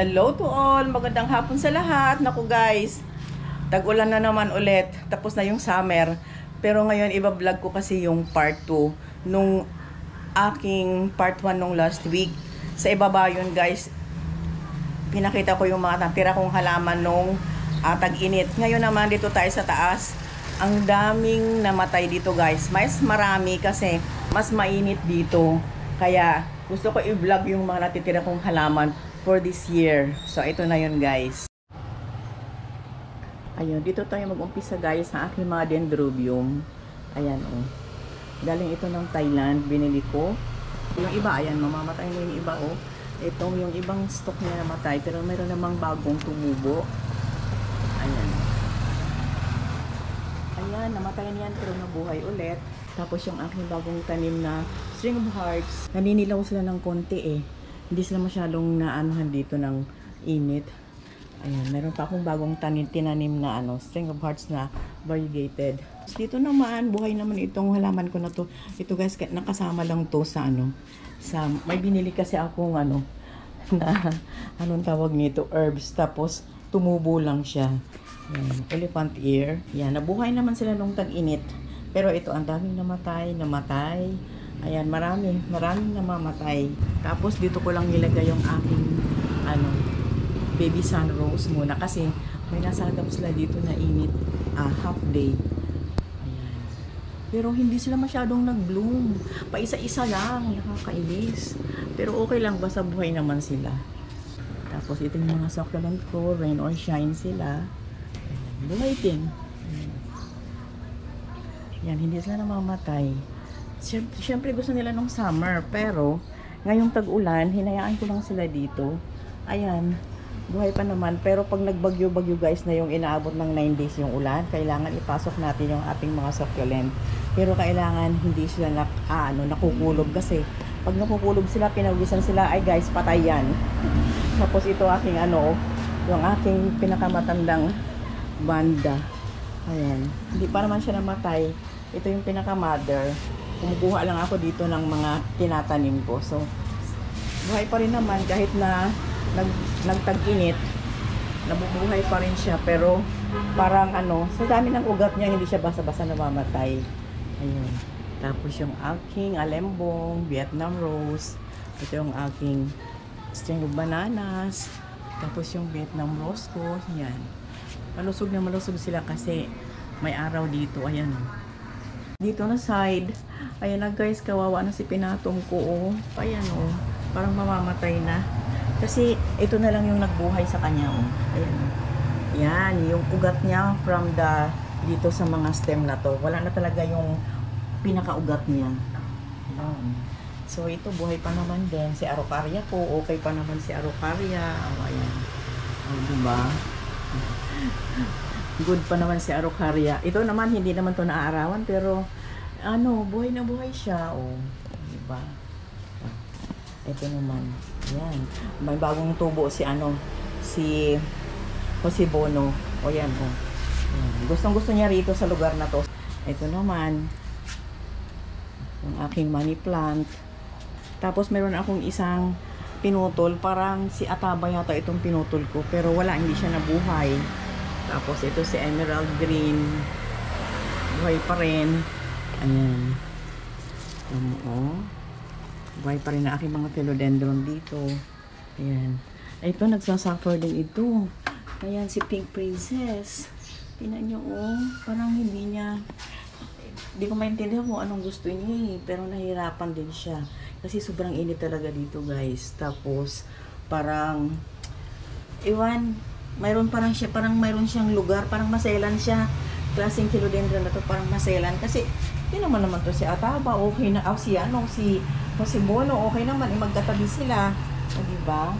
Hello to all! Magandang hapon sa lahat. Naku guys, tag-ulan na naman ulit. Tapos na yung summer. Pero ngayon, iba-vlog ko kasi yung part 2 nung aking part 1 nung last week. Sa ibaba yun guys, pinakita ko yung mga natira kong halaman nung tag-init. Ngayon naman, dito tayo sa taas. Ang daming namatay dito guys. Mas marami kasi mas mainit dito. Kaya gusto ko i-vlog yung mga natitira kong halaman for this year. So, ito na yun guys. Ayun, dito tayo mag-umpisa guys sa aking mga dendrobium. Ayan, oh. Galing ito ng Thailand, binili ko. Yung iba, ayan, mamamatay na yung iba, oh. Itong yung ibang stock niya namatay, pero mayroon namang bagong tumubo. Ayan. Ayan, namatay niyan, pero nabuhay ulit. Tapos yung aking bagong tanim na string of hearts, naninilaw sila ng konti, eh. Hindi sila masyadong naanuhan dito ng init. Ayan, meron pa akong bagong tinanim na string of hearts na variegated. Dito naman, buhay naman itong halaman ko na to. Ito guys, nakasama lang to sa may binili kasi akong na anong tawag nito, herbs. Tapos tumubo lang siya. Ayan, elephant ear. Yan, nabuhay naman sila nung tag-init. Pero ito, ang daming namatay. Ayan, maraming namamatay. Tapos dito ko lang nilagay yung aking baby sun rose muna kasi may nasagap sila dito na init half day. Ayan. Pero hindi sila masyadong nag-bloom. Paisa-isa lang, nakakainis. Pero okay lang, basta buhay naman sila. Tapos ito yung mga succulent ko, rain or shine sila. Ayan, buhay din. Yan, hindi sila namamatay. Siyempre gusto nila nung summer, pero ngayong tag-ulan, hinayaan ko lang sila dito. Ayan, buhay pa naman. Pero pag nagbagyo-bagyo guys na yung inaabot ng 9 days yung ulan, kailangan ipasok natin yung ating mga succulent. Pero kailangan hindi sila nakukulob kasi pag nakukulob sila, pinawisan sila, ay guys, patay yan. Tapos ito aking yung aking pinakamatandang banda. Ayan, hindi pa naman siya namatay. Ito yung pinaka-mother. Kumukuha lang ako dito ng mga tinatanim ko. So, buhay pa rin naman kahit na nagtag-init. Nabubuhay pa rin siya. Pero, parang sa dami ng ugat niya, hindi siya basa-basa namamatay. Ayun. Tapos yung aking alembong, Vietnam rose. Ito yung aking string of bananas. Tapos yung Vietnam rose ko. Yan. Malusog na malusog sila kasi may araw dito. Ayan. Dito na side. Ayan na guys, kawawa na si pinatong ko. Oh. Ayan oh. Parang mamamatay na. Kasi ito na lang yung nagbuhay sa kanya. Oh. Ayan. Yan. Yung ugat niya from dito sa mga stem na to. Wala na talaga yung pinakaugat niya. Ayan. So ito buhay pa naman din. Si Araucaria ko. Okay pa naman si Araucaria. Oh, ayan. Oh, diba? Good pa naman si Araucaria. Ito naman, hindi naman to naaarawan, pero buhay na buhay siya. Oh, diba? Ito naman. Yan. May bagong tubo si Jose Bono. O yan, oh. Gustong-gusto niya rito sa lugar na to. Ito naman, yung aking money plant. Tapos meron akong isang pinutol, parang si Ataba yata itong pinutol ko, pero wala, hindi siya nabuhay. Tapos ito si emerald green, buhay pa rin. Ayan. Buhay pa rin na aking mga philodendron dito. Ayan. Ito, nagsasuffer din ito. Ayan, si Pink Princess. Tingnan nyo, parang hindi ko maintindihan kung anong gusto niya, pero nahihirapan din siya. Kasi sobrang init talaga dito guys. Tapos parang mayroon mayroon siyang lugar, parang maselan siya. Klaseng philodendron na to, parang maselan. Kasi hindi naman to si Ataba, okay na. Si Jose Bono, okay naman. Magkatabi sila. Diba?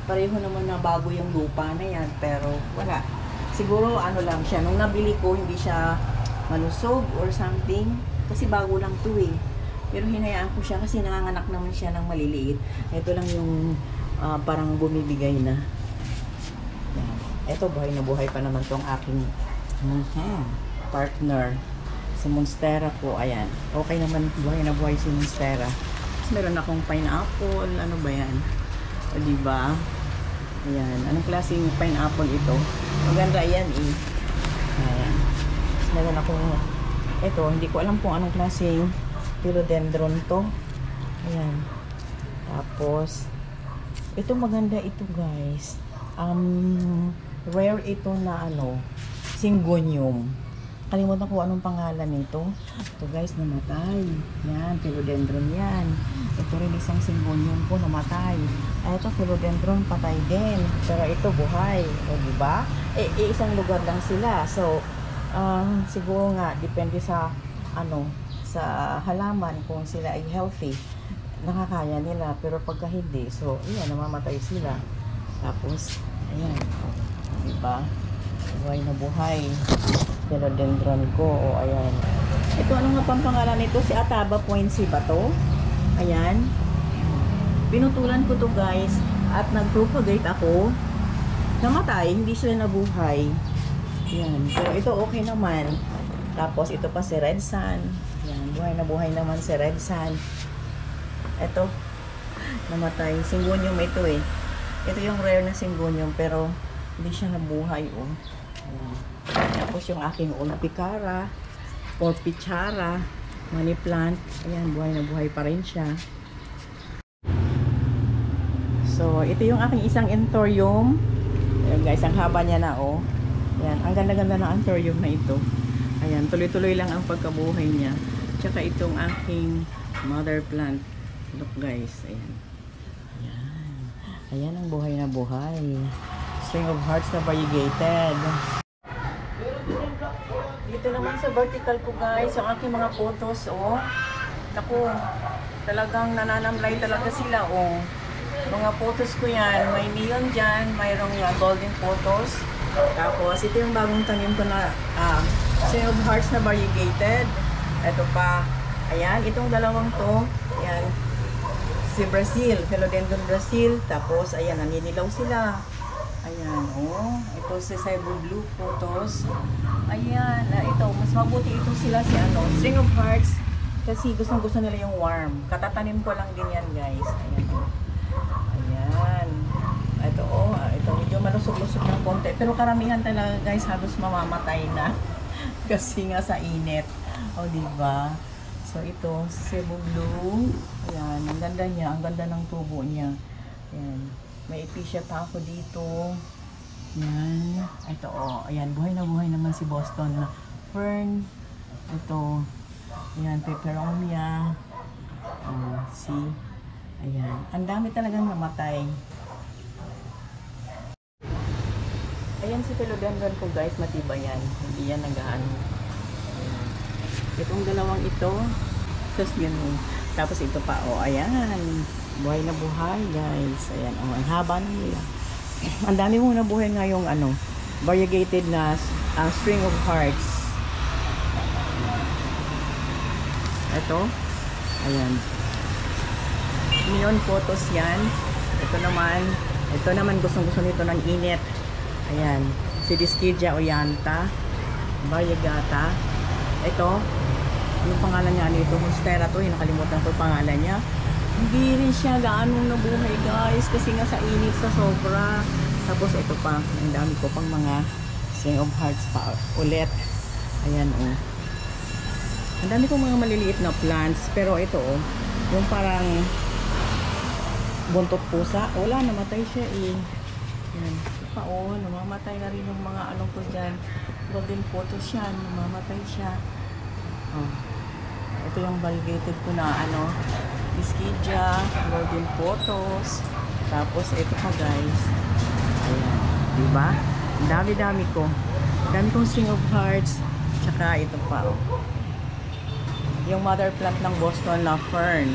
Pareho naman na bago yung lupa na yan. Pero wala. Siguro lang siya. Nung nabili ko, hindi siya malusog or something. Kasi bago lang to eh. Pero hinayaan ko siya kasi nanganganak naman siya ng maliliit. Ito lang yung parang bumibigay na. Ito, buhay na buhay pa naman tong aking partner. Si Monstera ko, ayan. Okay naman, buhay na buhay si Monstera. Tapos meron akong pineapple, ano ba yan? O, diba? Ayan. Anong klaseng pineapple ito? Maganda yan eh. Ayan. Meron akong ito, hindi ko alam kung anong klaseng philodendron to. Ayan. Tapos, ito maganda ito guys. Rare ito na ano, Syngonium. Kalimutan ko anong pangalan nito. Ito guys, namatay. Yan, philodendron yan. Ito rin isang Syngonium po, namatay. Ay, ito philodendron, patay din. Pero ito, buhay. O, diba? Isang lugar lang sila. So, siguro nga, depende sa, ano, sa halaman kung sila ay healthy. Nakakaya nila. Pero pagka hindi, so, ayan, namamatay sila. Tapos, ayan. Diba? Buhay na buhay. Philodendron ko. O, ayan. Ito, ano nga pang pangalan nito? Si Ataba Poincy ba to? Ayan. Pinutulan ko to guys. At nag-propagate ako. Namatay. Hindi sila nabuhay. Ayan. Pero ito okay naman. Tapos ito pa si Red Sun. Ayan. Buhay na buhay naman si Red Sun. Ito. Namatay. Syngonium ito eh. Ito yung rare na Syngonium. Pero hindi siya nabuhay oh. Ayan. Tapos yung aking Olpicara, Porpichara, money plant. Ayan, buhay na buhay pa rin siya. So, ito yung aking isang Anthurium. Ayan guys, ang haba niya na oh. Ayan, ang ganda-ganda ng Anthurium na ito. Ayan, tuloy-tuloy lang ang pagkabuhay niya. Tsaka itong aking mother plant. Look guys, ayan. Ayan. Ayan ang buhay na buhay. String of hearts na variegated. Dito naman sa vertical ko guys, yung aking mga photos, oh. Naku, talagang nananamlay talaga sila, oh. Mga photos ko yan, may neon dyan, mayroong golden photos. Tapos, ito yung bagong tanim ko na String of hearts na variegated. Ito pa, ayan, itong dalawang to, ayan, si Brazil, Philodendron Brazil. Tapos, ayan, naninilaw sila. Ayan, oh. Ito si Cyber Blue photos. Ayan, ito. Mas mabuti ito sila si ano, String of Hearts. Kasi gustong-gusto nila yung warm. Katatanim ko lang din yan, guys. Ayan, oh. Ayan. Ito, oh. Ito, medyo malusog-lusog ng konti. Pero karamihan talaga, guys, halos mamamatay na. Kasi nga sa init. O, diba? So, ito, Cebu Blue. Ayan, ang ganda niya. Ang ganda ng tubo niya. Ayan. May epicia pa ako dito. Ayan. Ito, oh. Ayan, buhay na buhay naman si Boston na fern. Ito. Ayan, peperomia. Oh, see? Ayan. Ang dami talagang namatay. Ayan si philodendron ko guys, matibay yan. Hindi yan nag-aano. Itong dalawang ito. Tapos ganun. Tapos ito pa, oh, ayan. Buhay na buhay, guys. Ayan, oh, ang haba nila. Ang dami mong nabuhay nga yung, ano, variegated na string of hearts. Ito. Ayan. Neon photos yan. Ito naman gustong-gusto nito ng init. Ayan. Si Dischidia oyanta. Variegata. Ito. Yung pangalan niya nito, Monstera to, nakalimutan ko pangalan niya. Hindi rin siya gaano nabuhay guys kasi nga sa init sa sobra. Tapos ito pa, ang dami ko pang mga String of Hearts pa ulit. Ayan oh. Ang dami kong mga maliliit na plants, pero ito oh, yung parang buntot pusa, wala, namatay siya eh. Ayan, ito pa oh, namamatay na rin yung mga anong ko dyan. Golden photos yan, namamatay siya. Oh. Ito yung variegated ko na ano, Dischidia, golden photos. Tapos ito pa guys. Ayan, diba? Ang dami-dami ko. Ang dami kong String of Hearts. Tsaka ito pa oh. Yung mother plant ng Boston na fern.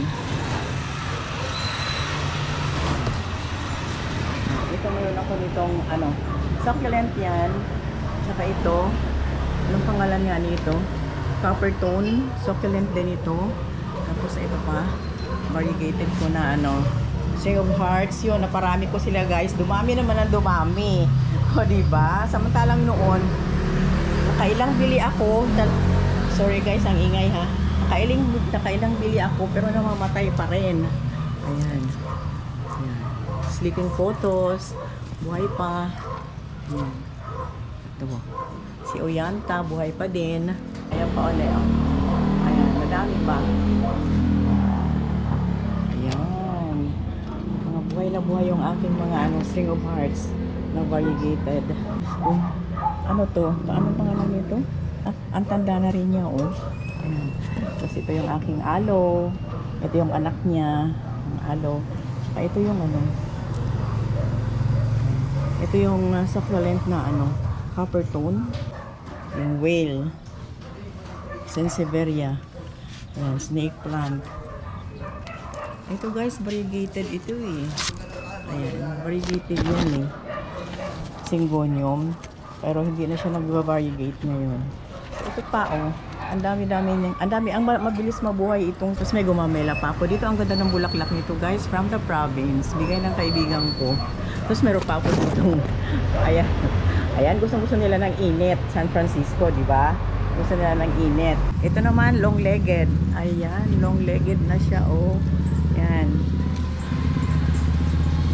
Ito meron ako nitong ano, succulent yan. Tsaka ito, anong pangalan nga nito? Copper tone, succulent din ito. Tapos ito pa, variegated ko na ano, String of Hearts yun. Naparami ko sila guys. Dumami naman ang dumami. O diba? Samantalang noon, nakailang bili ako. Sorry guys, ang ingay ha. Nakailang bili ako pero namamatay pa rin. Ayan. Ayan. sleeping photos. Buhay pa. Ayan. Ito. Si Oyanta, buhay pa din. Ayan pa ulit. Ayan, madami pa. Ayan. Mga buhay na buhay yung aking mga string of hearts na variegated. Ano to? Ano pangalan nito? Ang tanda na rin niya, oh. Ayan. Tapos ito yung aking aloe. Ito yung anak niya. Ang aloe. Saka ito yung ito yung succulent na copper tone. Yung whale. Sansevieria. Ayan, snake plant. Ito guys, variegated ito eh. Ayan, variegated yan eh. Syngonium. Pero hindi na siya nag-variegate ngayon. Ito pa oh. Ang dami-dami niyang, ang mabilis mabuhay itong, tapos may gumamela pa ako. Dito ang ganda ng bulaklak nito guys, from the province. Bigay ng kaibigan ko. Tapos meron pa ako dito. Ayan. Ayan, gusto nila ng init. San Francisco, di ba? Gusto nila ng init. Ito naman, long-legged. Ayan, long-legged na siya oh. Ayan.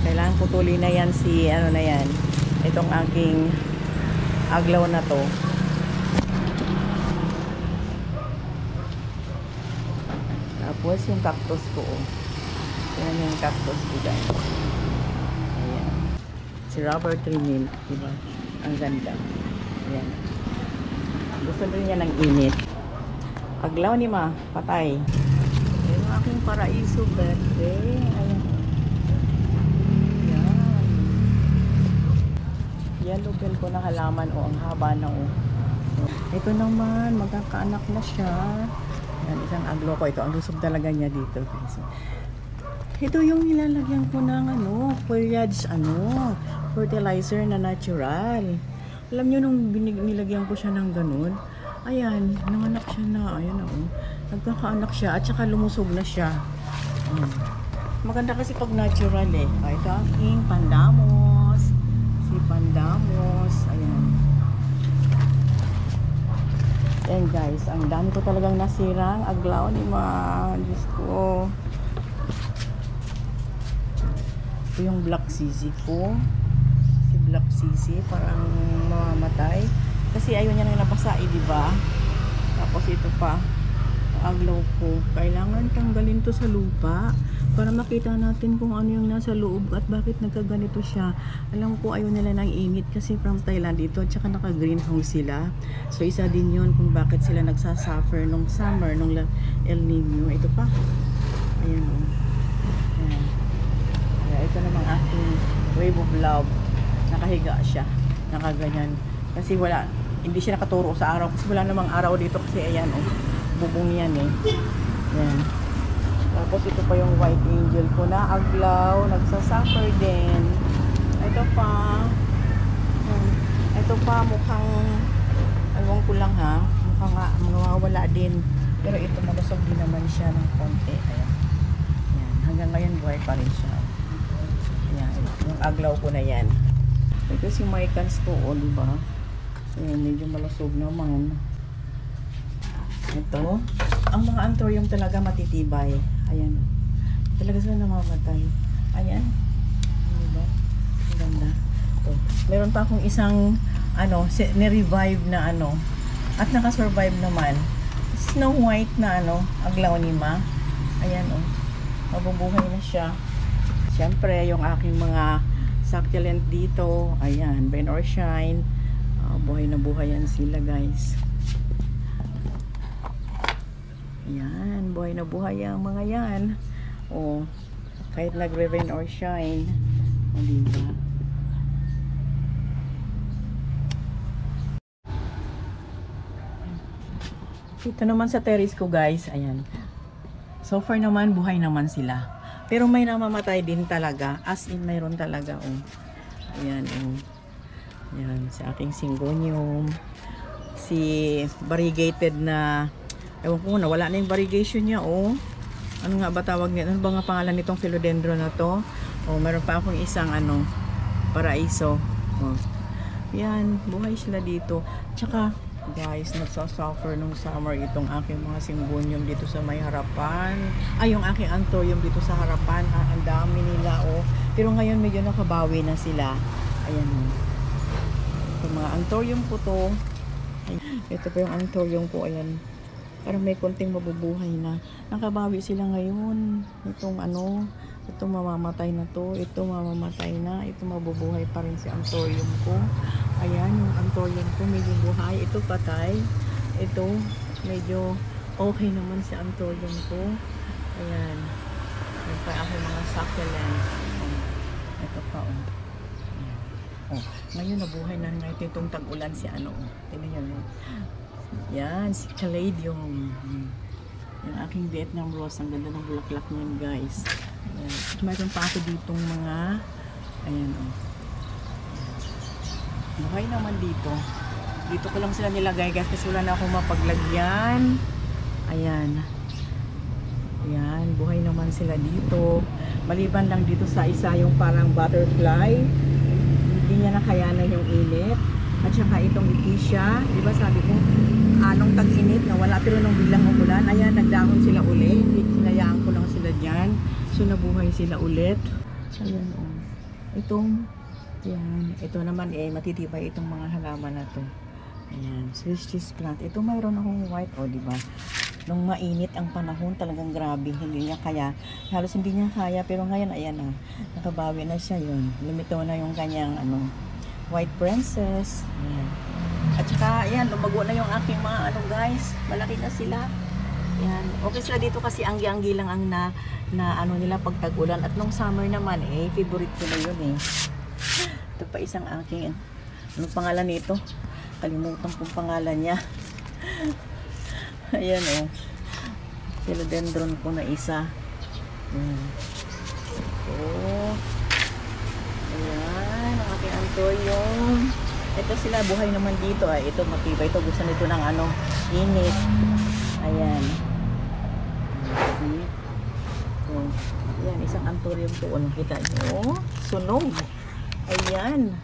Kailangan putulin na yan si, na yan. Itong aking aglaw na to. Tapos yung cactus ko oh. Yan yung cactus ko guys. Ayan. Si rubber tree milk, diba? Ang ganda. Ayan. Gusto rin niya ng init. Aglaw ni ma, patay. Ayan yung aking paraiso verde. Ayan. Yellow bell ko na halaman o ang haba na o. Ito naman magkakaanak na siya. Yan, isang aglo ko ito. Ang lusog talaga niya dito guys. Ito yung nilalagyan ko ng foliage fertilizer na natural. Alam niyo nung nilagyan ko siya ng ganun, ayan, nanganak siya na, ayan nagkakaanak siya at saka lumusog na siya. Maganda kasi pag natural eh. Ito aking pandamos. Pandamos, ayan. Ayan guys, ang dami ko talagang nasirang aglaw ni ma. Diyos ko. Ito yung black sisi ko. Si black sisi parang mamamatay. Kasi ayaw niya nang nabasa eh, diba? Tapos ito pa, aglaw ko. Kailangan tanggalin to sa lupa para makita natin kung ano yung nasa loob at bakit nagkaganito siya. Alam ko ayaw nila ng init kasi from Thailand dito at saka naka greenhouse sila. So isa din yun kung bakit sila nagsasuffer nung summer, nung El Nino. Ito pa. Ayan o. Ayan. Ito namang aking wave of love. Nakahiga siya. Nakaganyan. Kasi wala, hindi siya nakaturo sa araw. Kasi wala namang araw dito kasi ayan o. Bubong yan eh. Ayan. Tapos ito pa yung white angel ko na aglaw, nagsasuffer din. Ito pa. Ito pa mukhang, ewan ko lang ha, mukhang mawawala din. Pero ito malusog din naman siya ng konti. Ayan. Ayan. Hanggang ngayon buhay pa rin siya. Ayan. Yung aglaw ko na yan. Ito si mycans ko, o diba? Ayan, medyo malusog naman. Ito. Ang mga anthurium talaga matitibay. Ayan. Talaga sila namamatay. Ayan. Diba? Ang ganda. Ito. Meron pa akong isang ni-revive na at nakasurvive naman. Snow White na aglaonema. Ayan o. Mabubuhay na siya. Siyempre, yung aking mga succulent dito. Ayan. Rain or shine. Buhay na buhay yan sila guys. Ayan, buhay na buhay ang mga yan. O, kahit nagre-rain or shine. O, diba? Ito naman sa terrace ko guys, ayan. So far naman, buhay naman sila. Pero may namamatay din talaga. As in, mayroon talaga. O. Ayan, o. Ayan, sa aking syngonium. Si variegated na ewan ko na, wala na yung variegation niya, oh. Ano nga ba tawag niya? Ano ba nga pangalan nitong philodendron na to? Oh, meron pa akong isang paraiso. Oh. Yan, buhay sila dito. Tsaka, Guys, nagsasuffer nung summer itong aking mga simbonyum dito sa may harapan. Ay, yung aking anthurium dito sa harapan. Ang dami nila, oh. Pero ngayon medyo nakabawi na sila. Ayan, oh. Itong mga anthurium ko to. Ay, ito pa yung anthurium ko, ayan. Parang may konting mabubuhay na. Nakabawi sila ngayon. Itong ano, itong mamamatay na to. Ito mamamatay na. Ito mabubuhay pa rin si anthurium ko. Ayan, yung anthurium ko medyo buhay. Ito patay. Ito, medyo okay naman si anthurium ko. Ayan. Ayan pa ako mga succulent. Oh, ito pa, oh. Ayan. Oh, ngayon nabuhay na ngayon itong tag-ulan si ano. Tingnan nyo, no? Yan, si Caladium. Yung aking Vietnam rose. Ang ganda ng bulaklak niyan, guys. Ayan. Mayroon pa ako ditong mga ayan, oh. Buhay naman dito. Dito ko lang sila nilagay, guys, kasi wala na akong mapaglagyan. Ayan. Ayan, buhay naman sila dito. Maliban lang dito sa isa yung parang butterfly. Hindi niya nakayanan yung init. At saka itong ipisia, di ba sabi ko, anong tag-init na wala, pero nung biglang umulan, ayan, nagdahon sila uli. Hinayaan ko lang sila dyan. So, nabuhay sila ulit. Ayan, oh. Itong, yan, ito naman matitibay itong mga halaman na to. Ayan, Swiss cheese plant. Ito mayroon akong white, oh, di ba? Nung mainit ang panahon, talagang grabe, hindi niya kaya. Halos hindi niya kaya, pero ngayon, ayan na, nakabawi na siya yun. Lumito na yung kanyang, ano, white princess. Ayan. At saka, ayan, lumago na yung aking mga, ano, guys, malaki na sila. Ayan, okay sila dito kasi anggi-anggi lang ang na ano nila pag tag-ulan. At nung summer naman, favorite ko na yun, Ito pa isang aking, ano pangalan nito? Kalimutan kong pangalan niya. Ayan, oh. Philodendron ko na isa. Oh. Ayan, ang aking anthurium. Ito sila, buhay naman dito. Ay, ito matibay. Ito gusto nito ng ano, init. Ayan. Oh. Ayan, isang anthurium to. Anong kita nyo? Sunog. Ayan.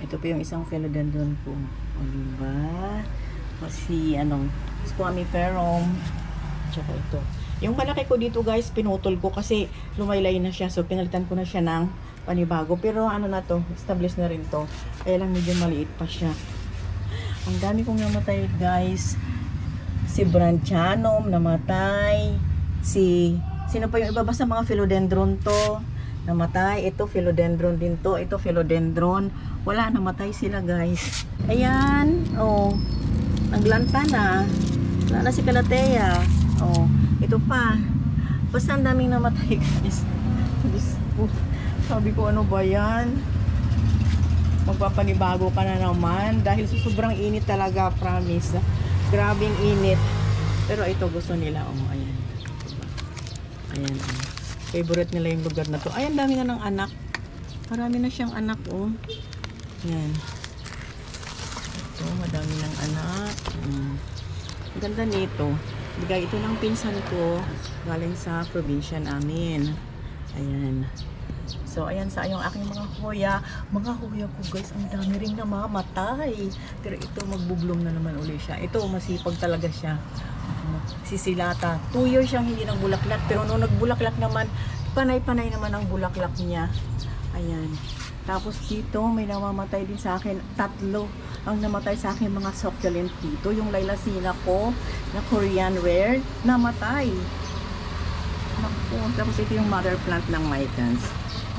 Ito pa yung isang philodendron ko. O, diba? Kasi, squamiferum. Tsaka ito. Yung malaki ko dito, guys, pinutol ko kasi lumaylay na siya. So, pinalitan ko na siya ng panibago. Pero, ano na to, established na rin to. Kaya lang medyo maliit pa siya. Ang dami kong namatay, guys. Si Branchianum, namatay. Sino pa yung iba ba sa mga philodendron to? Namatay. Ito, philodendron din to. Ito, philodendron. Wala, namatay sila, guys. Ayan. Oh. Naglanta na. Wala na si Calathea. Oh. Ito pa. Basta ang daming namatay, guys. Sabi ko, ano ba yan? Magpapanibago ka na naman. Dahil sa sobrang init talaga, promise. Grabing init. Pero ito, gusto nila. Oh, ayan. Ayan, oh. Favorite nila yung lugar na to. Ay, ang dami na ng anak. Marami na siyang anak, oh. Yan. Ito, madami ng anak. Ang ganda nito. Bigay ito ng pinsan ko. Galing sa probinsya namin. Ayan. So, ayan sa yung aking mga hoya. Mga hoya ko, guys, ang dami ring namamatay. Pero ito, magbubloom na naman uli siya. Ito, masipag talaga siya. Si Silata. 2 years siyang hindi nang bulaklak. Pero nung nagbulaklak naman, panay-panay naman ang bulaklak niya. Ayan. Tapos dito, may namamatay din sa akin. 3 ang namatay sa akin mga succulent dito. Yung Lilacina ko, na Korean rare, namatay. Naku. Tapos ito yung mother plant ng Mycans.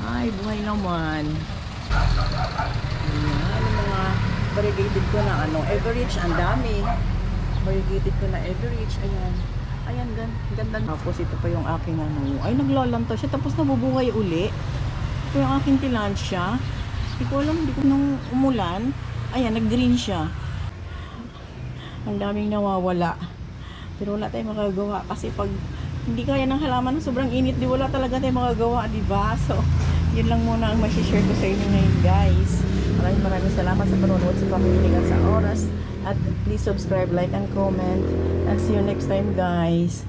Ay, buhay naman. Ayan, yung mga variegated ko na average, ang dami. Variegated ko na average, ayan. Ayan, ganda. Tapos ito pa yung aking ay naglalanta siya, tapos nabubuhay uli. Ito yung aking tilansya. Hindi ko alam, nung umulan, ayan, nag-green siya. Ang daming nawawala. Pero wala tayong magagawa kasi pag hindi kaya ng halaman na sobrang init, di wala talaga tayong magagawa, di ba? So, yun lang muna ang ma-share ko sa inyo ngayon, guys. Maraming salamat sa panonood, sa pamimiligan sa oras. At please subscribe, like, and comment. And see you next time, guys.